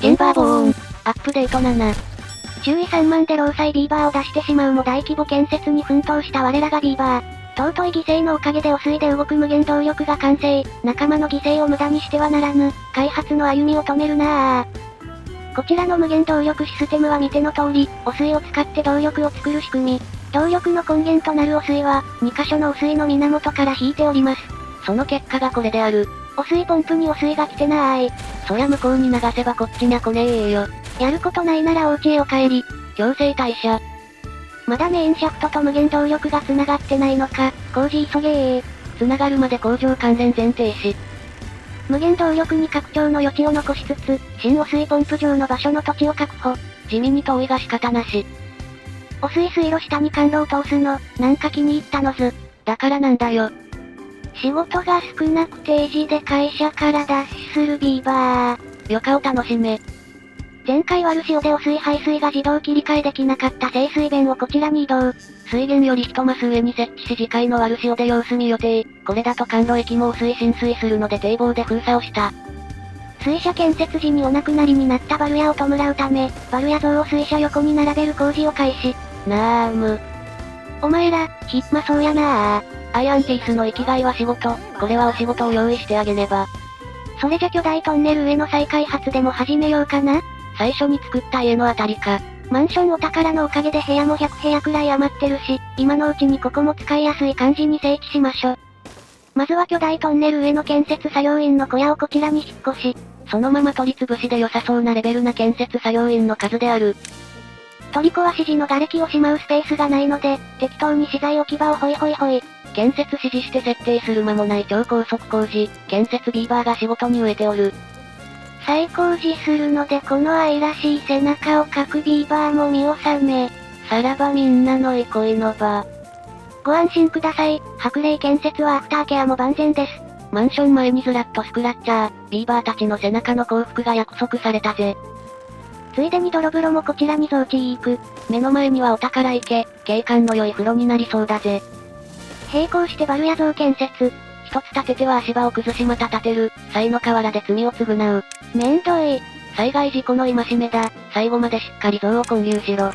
チェンバーボーン。アップデート7。注意3万で労災ビーバーを出してしまうも大規模建設に奮闘した我らがビーバー。尊い犠牲のおかげで汚水で動く無限動力が完成。仲間の犠牲を無駄にしてはならぬ。開発の歩みを止めるなぁ。こちらの無限動力システムは見ての通り、汚水を使って動力を作る仕組み。動力の根源となる汚水は、2箇所の汚水の源から引いております。その結果がこれである。汚水ポンプに汚水が来てなーい。そりゃ向こうに流せばこっちにゃ来ねえよ。やることないならお家へお帰り。強制退社。まだメインシャフトと無限動力が繋がってないのか、工事急げー。繋がるまで工場関連前提し。無限動力に拡張の余地を残しつつ、新汚水ポンプ場の場所の土地を確保。地味に遠いが仕方なし。汚水水路下に管路を通すの、なんか気に入ったのず。だからなんだよ。仕事が少なく定時で会社から脱出するビーバー。余暇を楽しめ。前回悪潮で汚水排水が自動切り替えできなかった清水弁をこちらに移動。水源より一マス上に設置し次回の悪潮で様子見予定。これだと管路駅も汚水浸水するので堤防で封鎖をした。水車建設時にお亡くなりになったバルヤを弔うため、バルヤ像を水車横に並べる工事を開始。なーむ。お前ら、暇そうやなー。アイアンティースの生きがいは仕事。これはお仕事を用意してあげねば。それじゃ巨大トンネル上の再開発でも始めようかな。最初に作った家のあたりか。マンションお宝のおかげで部屋も100部屋くらい余ってるし、今のうちにここも使いやすい感じに整地しましょ。まずは巨大トンネル上の建設作業員の小屋をこちらに引っ越し、そのまま取り潰しで良さそうなレベルな建設作業員の数である。取り壊し時の瓦礫をしまうスペースがないので、適当に資材置き場をホイホイホイ。建設指示して設定する間もない超高速工事、建設ビーバーが仕事に飢えておる。再工事するのでこの愛らしい背中を描くビーバーも見納め。さらばみんなの憩いの場。ご安心ください。白麗建設はアフターケアも万全です。マンション前にずらっとスクラッチャー、ビーバーたちの背中の幸福が約束されたぜ。ついでに泥風呂もこちらに増置行く。目の前にはお宝池、景観の良い風呂になりそうだぜ。並行してバルヤ像建設。一つ立てては足場を崩しまた立てる、才の河原で罪を償う。めんどい。災害事故の戒めだ、最後までしっかり像を建立しろ。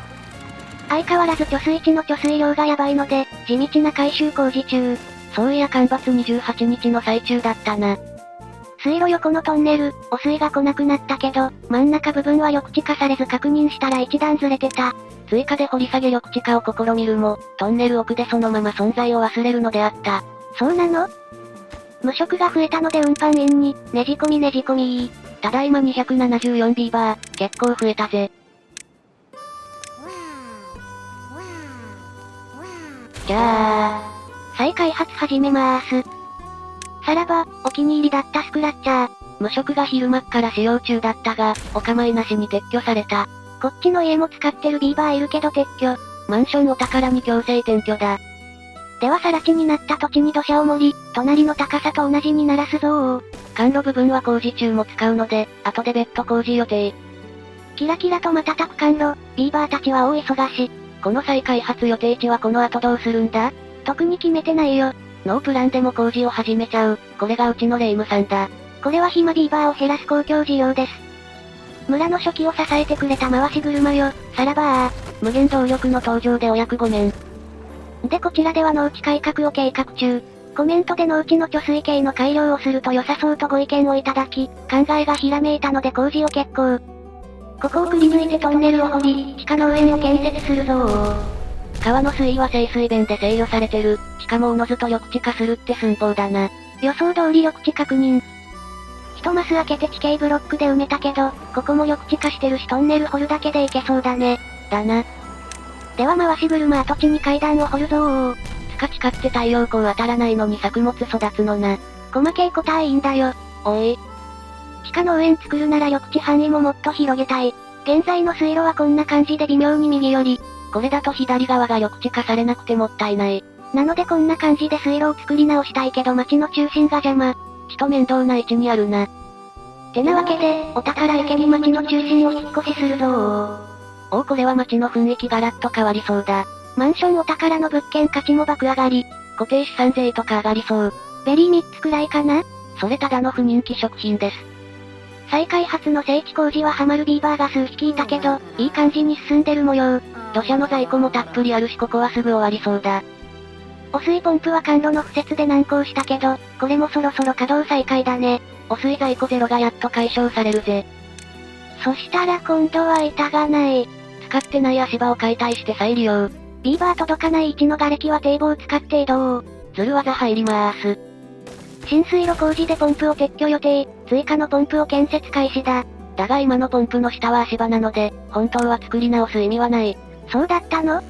相変わらず貯水池の貯水量がやばいので、地道な改修工事中。そういや干ばつ28日の最中だったな。水路横のトンネル、汚水が来なくなったけど、真ん中部分は緑地化されず確認したら一段ずれてた。追加で掘り下げ緑地化を試みるも、トンネル奥でそのまま存在を忘れるのであった。そうなの？無職が増えたので運搬員に、ねじ込み。ただいま274ビーバー、結構増えたぜ。じゃあ、再開発始めまーす。さらば、お気に入りだったスクラッチャー。無職が昼間っから使用中だったが、お構いなしに撤去された。こっちの家も使ってるビーバーいるけど撤去。マンションお宝に強制転居だ。では更地になった土地に土砂を盛り、隣の高さと同じにならすぞー。管路部分は工事中も使うので、後で別途工事予定。キラキラと瞬く管路、ビーバーたちは大忙し。この再開発予定地はこの後どうするんだ？特に決めてないよ。ノープランでも工事を始めちゃう。これがうちのレイムさんだ。これは暇ビーバーを減らす公共事業です。村の初期を支えてくれた回し車よ、さらばー。無限動力の登場でお役御免。でこちらでは農地改革を計画中。コメントで農地の貯水系の改良をすると良さそうとご意見をいただき、考えがひらめいたので工事を決行。ここをくり抜いてトンネルを掘り、地下農園を建設するぞー。川の水位は清水弁で制御されてる。しかもおのずと緑地化するって寸法だな。予想通り緑地確認。一マス開けて地形ブロックで埋めたけど、ここも緑地化してるしトンネル掘るだけでいけそうだね。だな。では回し車跡地に階段を掘るぞー。スカチカって太陽光当たらないのに作物育つのな。細けいことはいいんだよ。おい。地下農園作るなら緑地範囲ももっと広げたい。現在の水路はこんな感じで微妙に右寄り。これだと左側が緑地化されなくてもったいない。なのでこんな感じで水路を作り直したいけど町の中心が邪魔。ちと面倒な位置にあるな。てなわけで、お宝池に町の中心を引っ越しするぞー。おおこれは町の雰囲気ガラッと変わりそうだ。マンションお宝の物件価値も爆上がり。固定資産税とか上がりそう。ベリー3つくらいかな？それただの不人気食品です。再開発の整地工事はハマるビーバーが数匹いたけど、いい感じに進んでる模様。土砂の在庫もたっぷりあるしここはすぐ終わりそうだ。汚水ポンプは管路の敷設で難航したけど、これもそろそろ稼働再開だね。汚水在庫ゼロがやっと解消されるぜ。そしたら今度は板がない。使ってない足場を解体して再利用。ビーバー届かない位置の瓦礫は堤防を使って移動。ずる技入りまーす。浸水路工事でポンプを撤去予定、追加のポンプを建設開始だ。だが今のポンプの下は足場なので、本当は作り直す意味はない。そうだったの？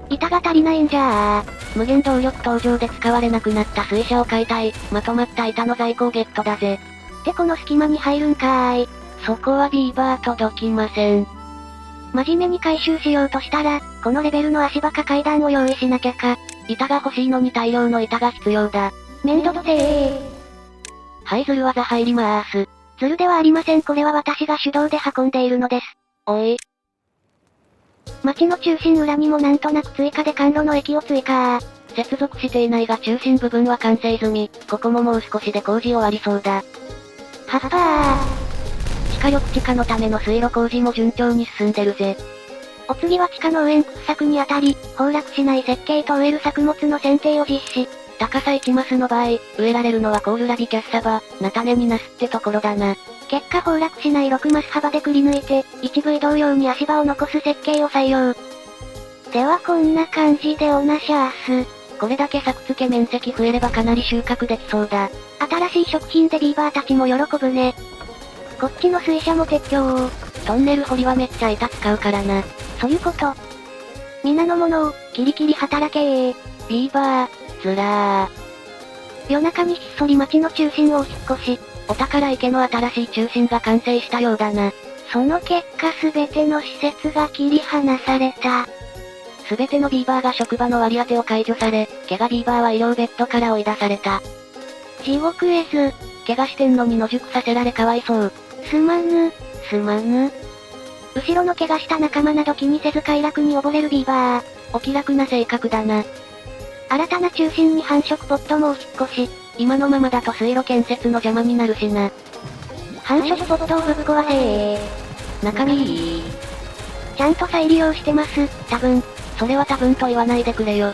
板が足りないんじゃあ。無限動力登場で使われなくなった水車を解体、まとまった板の在庫をゲットだぜ。ってこの隙間に入るんかーい。そこはビーバー届きません。真面目に回収しようとしたら、このレベルの足場か階段を用意しなきゃか。板が欲しいのに大量の板が必要だ。面倒くせー。はい、ずる技入りまーす。ずるではありません、これは私が手動で運んでいるのです。おい。町の中心裏にもなんとなく追加で管路の駅を追加。接続していないが中心部分は完成済み。ここももう少しで工事終わりそうだ。はっぱー。地下緑地下のための水路工事も順調に進んでるぜ。お次は地下の応援掘削にあたり、崩落しない設計と植える作物の剪定を実施。高さ1マスの場合、植えられるのはコールラビキャッサバ、菜種にナスってところだな。結果崩落しない6マス幅でくり抜いて、一部移動用に足場を残す設計を採用。ではこんな感じでおなしゃーす。これだけ作付け面積増えればかなり収穫できそうだ。新しい食品でビーバーたちも喜ぶね。こっちの水車も撤去。トンネル掘りはめっちゃ板使うからな。そういうこと。皆の者を、キリキリ働けー。ビーバー、ずらー。夜中にひっそり町の中心をお引っ越し。お宝池の新しい中心が完成したようだな。その結果すべての施設が切り離された。すべてのビーバーが職場の割り当てを解除され、怪我ビーバーは医療ベッドから追い出された。地獄絵図。怪我してんのに野宿させられかわいそう。すまぬ。すまぬ。後ろの怪我した仲間など気にせず快楽に溺れるビーバー。お気楽な性格だな。新たな中心に繁殖ポットもお引っ越し。今のままだと水路建設の邪魔になるしな。繁殖ポットをぶっ壊せー。中身ちゃんと再利用してます、多分。それは多分と言わないでくれよ。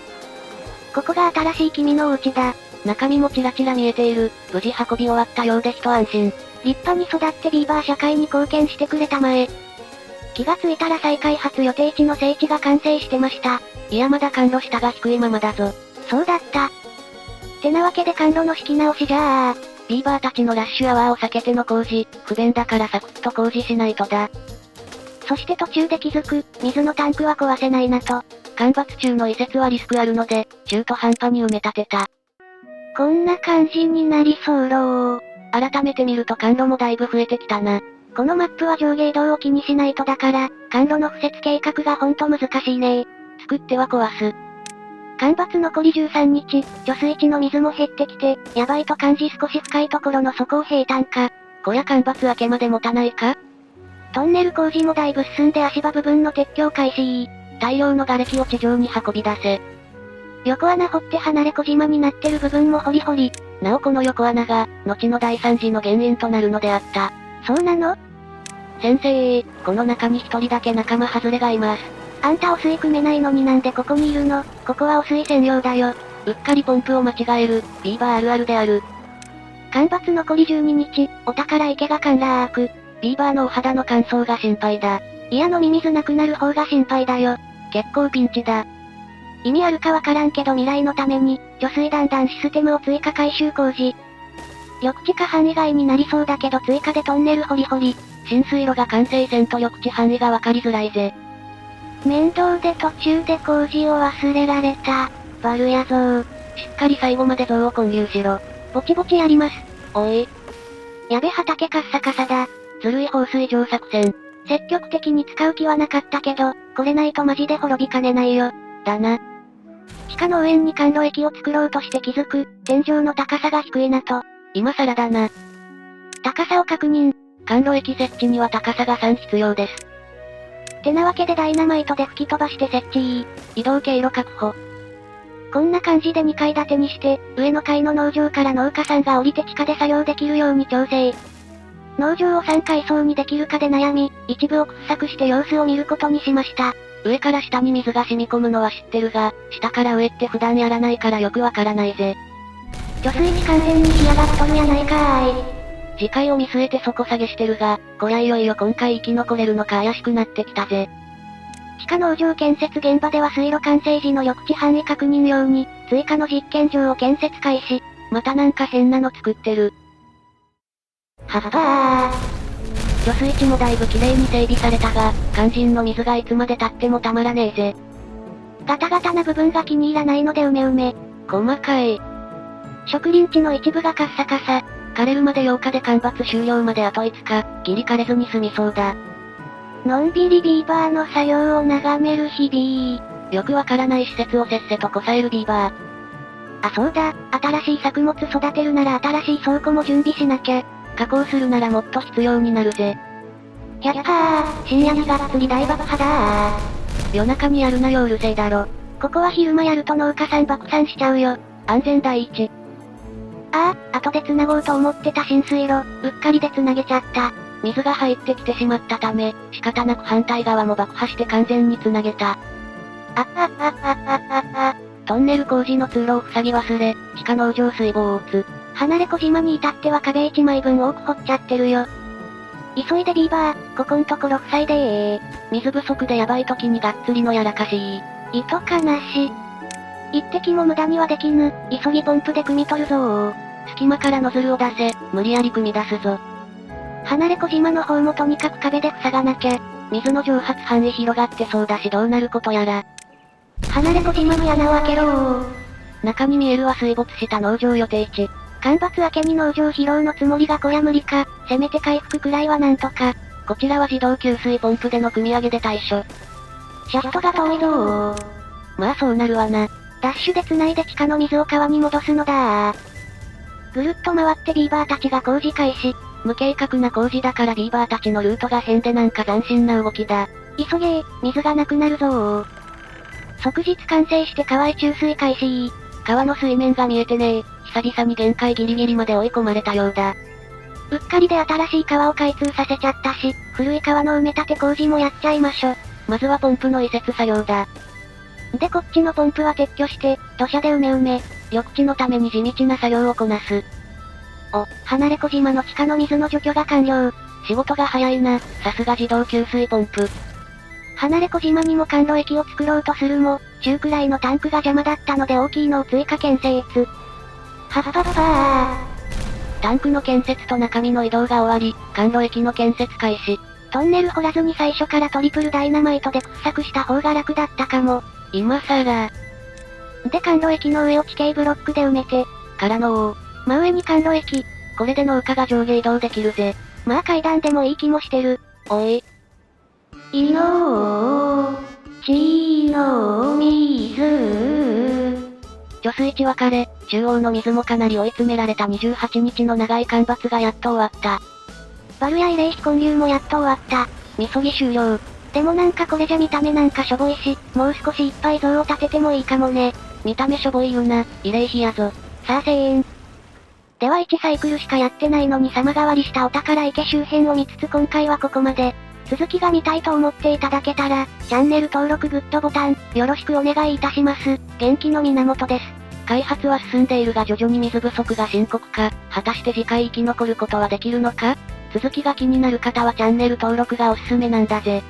ここが新しい君のお家だ。中身もちらちら見えている。無事運び終わったようで一安心。立派に育ってビーバー社会に貢献してくれたまえ。気がついたら再開発予定地の整地が完成してました。いやまだ管路下が低いままだぞ。そうだった。てなわけで管路の敷き直しじゃあ。ビーバーたちのラッシュアワーを避けての工事、不便だからサクッと工事しないとだ。そして途中で気づく、水のタンクは壊せないなと。干ばつ中の移設はリスクあるので、中途半端に埋め立てた。こんな感じになりそうろー。改めて見ると管路もだいぶ増えてきたな。このマップは上下移動を気にしないとだから、管路の敷設計画がほんと難しいね。作っては壊す。干ばつ残り13日、貯水池の水も減ってきて、やばいと感じ少し深いところの底を平坦化。こや干ばつ明けまで持たないか？トンネル工事もだいぶ進んで足場部分の撤去開始。大量の瓦礫を地上に運び出せ。横穴掘って離れ小島になってる部分も掘り掘り。なおこの横穴が、後の大惨事の原因となるのであった。そうなの？先生、この中に一人だけ仲間外れがいます。あんた汚水汲めないのになんでここにいるの？ここは汚水専用だよ。うっかりポンプを間違える、ビーバーあるあるである。干ばつ残り12日、お宝池が陥落。ビーバーのお肌の乾燥が心配だ。いや飲み水なくなる方が心配だよ。結構ピンチだ。意味あるかわからんけど未来のために、貯水段々システムを追加改修工事。緑地下範囲外になりそうだけど追加でトンネル掘り掘り。浸水路が完成せんと緑地範囲がわかりづらいぜ。面倒で途中で工事を忘れられた。バルやぞー。しっかり最後まで像を混入しろ。ぼちぼちやります。おい。やべ畑カッサカサだ。ずるい放水場作戦。積極的に使う気はなかったけど、これないとマジで滅びかねないよ。だな。地下の応援に管路駅を作ろうとして気づく、天井の高さが低いなと。今更だな。高さを確認。管路駅設置には高さが3必要です。てなわけでダイナマイトで吹き飛ばして設置。移動経路確保。こんな感じで2階建てにして、上の階の農場から農家さんが降りて地下で作業できるように調整。農場を3階層にできるかで悩み、一部を掘削して様子を見ることにしました。上から下に水が染み込むのは知ってるが、下から上って普段やらないからよくわからないぜ。貯水池完全に干上がっとるやないかーい。次回を見据えて底下げしてるが、こりゃいよいよ今回生き残れるのか怪しくなってきたぜ。地下農場建設現場では水路完成時の緑地範囲確認用に、追加の実験場を建設開始。またなんか変なの作ってる。ははは貯水池もだいぶ綺麗に整備されたが、肝心の水がいつまで経ってもたまらねえぜ。ガタガタな部分が気に入らないのでうめうめ。細かい。植林地の一部がカッサカサ。枯れるまで8日で干ばつ終了まであと5日、ギリ枯れずに済みそうだ。のんびりビーバーの作業を眺める日々。よくわからない施設をせっせとこさえるビーバー。あ、そうだ、新しい作物育てるなら新しい倉庫も準備しなきゃ。加工するならもっと必要になるぜ。やっはー、深夜にがっつり大爆破だー。夜中にやるなようるせえだろ。ここは昼間やると農家さん爆散しちゃうよ。安全第一。後で繋ごうと思ってた浸水路、うっかりで繋げちゃった。水が入ってきてしまったため、仕方なく反対側も爆破して完全に繋げた。トンネル工事の通路を塞ぎ忘れ、地下農場水防を打つ。離れ小島に至っては壁1枚分多く掘っちゃってるよ。急いでビーバー、ここんところ塞いでー。水不足でやばい時にがっつりのやらかし糸かなし。一滴も無駄にはできぬ、急ぎポンプで汲み取るぞー。隙間からノズルを出せ、無理やり汲み出すぞ。離れ小島の方もとにかく壁で塞がなきゃ。水の蒸発範囲広がってそうだしどうなることやら。離れ小島の穴を開けろー。中に見えるは水没した農場予定地。干ばつ明けに農場疲労のつもりがこりゃ無理か、せめて回復くらいはなんとか。こちらは自動給水ポンプでの汲み上げで対処。シャフトが遠いぞー。まあそうなるわな。ダッシュで繋いで地下の水を川に戻すのだー。ぐるっと回ってビーバーたちが工事開始。無計画な工事だからビーバーたちのルートが変でなんか斬新な動きだ。急げー、水がなくなるぞー。即日完成して川へ注水開始。川の水面が見えてねえ。久々に限界ギリギリまで追い込まれたようだ。うっかりで新しい川を開通させちゃったし、古い川の埋め立て工事もやっちゃいましょ。まずはポンプの移設作業だ。でこっちのポンプは撤去して、土砂で埋め埋め。緑地のために地道な作業をこなす。離れ小島の地下の水の除去が完了。仕事が早いな、さすが自動給水ポンプ。離れ小島にも甘露液を作ろうとするも、中くらいのタンクが邪魔だったので大きいのを追加建設。はっはっはー。タンクの建設と中身の移動が終わり、甘露液の建設開始。トンネル掘らずに最初からトリプルダイナマイトで掘削した方が楽だったかも。今さら。で甘露液の上を地形ブロックで埋めて。からの真上に甘露液。これで農家が上下移動できるぜ。まあ階段でもいい気もしてる。おい。いのーちの水。貯水池は枯れ、中央の水もかなり追い詰められた28日の長い干ばつがやっと終わった。バルや慰霊碑建立もやっと終わった。みそぎ終了。でもなんかこれじゃ見た目なんかしょぼいし、もう少しいっぱい像を立ててもいいかもね。見た目しょぼいよな、慰霊碑やぞ。さあ1000円。では1サイクルしかやってないのに様変わりしたお宝池周辺を見つつ今回はここまで。続きが見たいと思っていただけたら、チャンネル登録グッドボタン、よろしくお願いいたします。元気の源です。開発は進んでいるが徐々に水不足が深刻化。果たして次回生き残ることはできるのか？続きが気になる方はチャンネル登録がおすすめなんだぜ。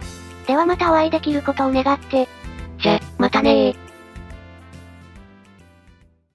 ではまたお会いできることを願って。じゃ、またねー。